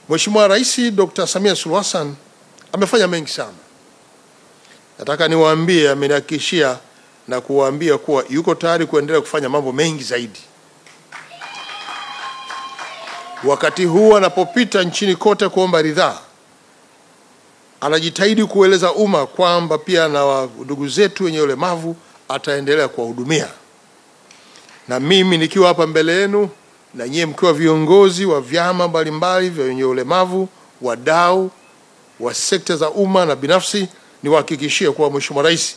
Mheshimiwa Rais Dr. Samia Suluhu Hassan amefanya mengi sana. Nataka niwaambie, amenihakikishia na kuwaambia kuwa yuko tayari kuendelea kufanya mambo mengi zaidi. Wakati huu anapopita nchini kote kuomba ridhaa, anajitahidi kueleza umma kwamba pia na ndugu zetu wenye ulemavu ataendelea kuwahudumia. Na mimi nikiwa hapa mbele yenu na nyie mkiwa viongozi wa vyama mbalimbali vya wenye ulemavu, wadau wa sekta za umma na binafsi, niwahakikishie kuwa Mheshimiwa Rais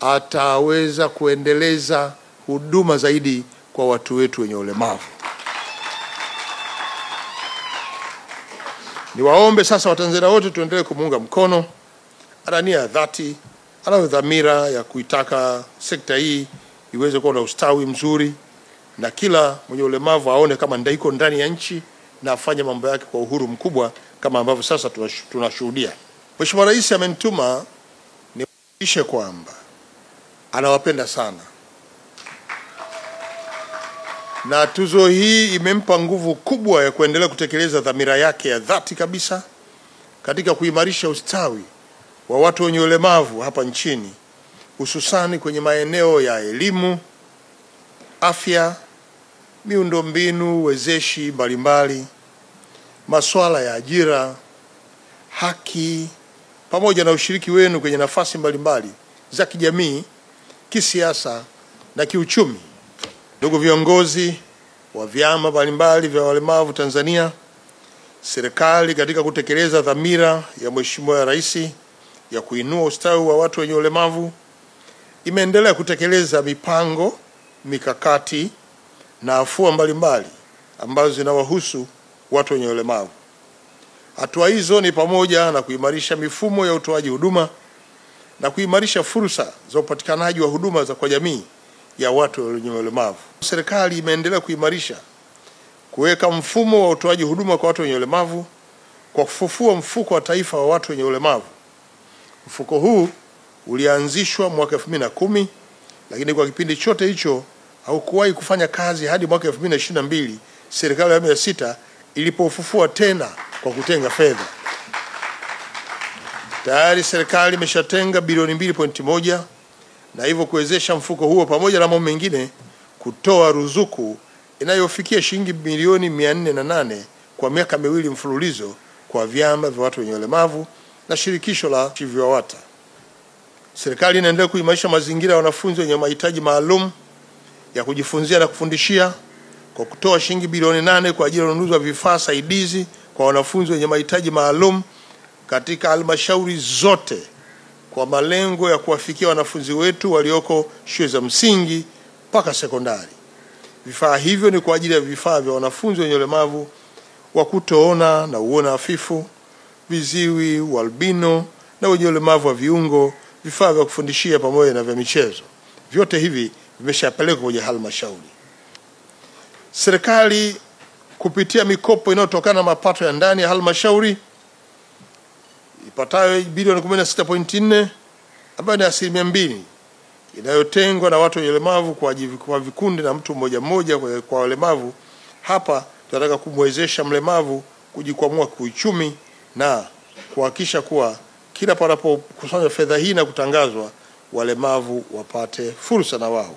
ataweza kuendeleza huduma zaidi kwa watu wetu wenye ulemavu. Niwaombe sasa Watanzania wote tuendelee kumuunga mkono. Ana nia ya dhati, ana dhamira ya kuitaka sekta hii iweze kuwa na ustawi mzuri na kila mwenye ulemavu aone kama ndaiko ndani ya nchi na afanye mambo yake kwa uhuru mkubwa kama ambavyo sasa tunashuhudia. Mheshimiwa Rais amenituma niwaishe kwamba anawapenda sana. Na tuzo hii imempa nguvu kubwa ya kuendelea kutekeleza dhamira yake ya dhati kabisa katika kuimarisha ustawi wa watu wenye ulemavu hapa nchini, hususani kwenye maeneo ya elimu, afya, miundombinu wezeshi mbalimbali, masuala ya ajira, haki, pamoja na ushiriki wenu kwenye nafasi mbalimbali za kijamii, kisiasa na kiuchumi. Ndugu viongozi wa vyama mbalimbali vya walemavu Tanzania, serikali katika kutekeleza dhamira ya Mheshimiwa Rais ya kuinua ustawi wa watu wenye ulemavu imeendelea kutekeleza mipango, mikakati na afua mbalimbali ambazo zinawahusu watu wenye ulemavu. Hatua hizo ni pamoja na kuimarisha mifumo ya utoaji huduma na kuimarisha fursa za upatikanaji wa huduma za kwa jamii ya watu wenye ulemavu. Serikali imeendelea kuweka mfumo wa utoaji huduma kwa watu wenye ulemavu kwa kufufua mfuko wa taifa wa watu wenye ulemavu. Mfuko huu ulianzishwa mwaka 2010, lakini kwa kipindi chote hicho haukuwahi kufanya kazi hadi mwaka 2022 serikali ya 6 ilipofufua tena kwa kutenga fedha. Tayari serikali imeshatenga bilioni 2.1 na hivyo kuwezesha mfuko huo pamoja na mambo mengine kutoa ruzuku inayofikia shilingi milioni 408 kwa miaka miwili mfululizo kwa vyama vya watu wenye ulemavu na shirikisho la VIWATA. Serikali inaendelea kuimarisha mazingira ya wanafunzi wenye mahitaji maalum ya kujifunzia na kufundishia kwa kutoa shilingi bilioni 8 kwa ajili ya ununuzi wa vifaa saidizi kwa wanafunzi wenye mahitaji maalum katika halmashauri zote kwa malengo ya kuwafikia wanafunzi wetu walioko shule za msingi mpaka sekondari. Vifaa hivyo ni kwa ajili ya vifaa vya wanafunzi wenye ulemavu wa kutoona na uona hafifu, viziwi, walbino na wenye ulemavu wa viungo, vifaa vya kufundishia pamoja na vya michezo. Vyote hivi vimeshapelekwa kwenye halmashauri. Serikali kupitia mikopo inayotokana na mapato ya ndani ya halmashauri ipatayo bilioni 16.4 ambayo ni 2% inayotengwa na watu wenye ulemavu kwa vikundi na mtu mmoja mmoja kwa walemavu. Hapa tunataka kumwezesha mlemavu kujikwamua kiuchumi na kuhakikisha kuwa kila panapokusanywa fedha hii na kutangazwa, walemavu wapate fursa na wao.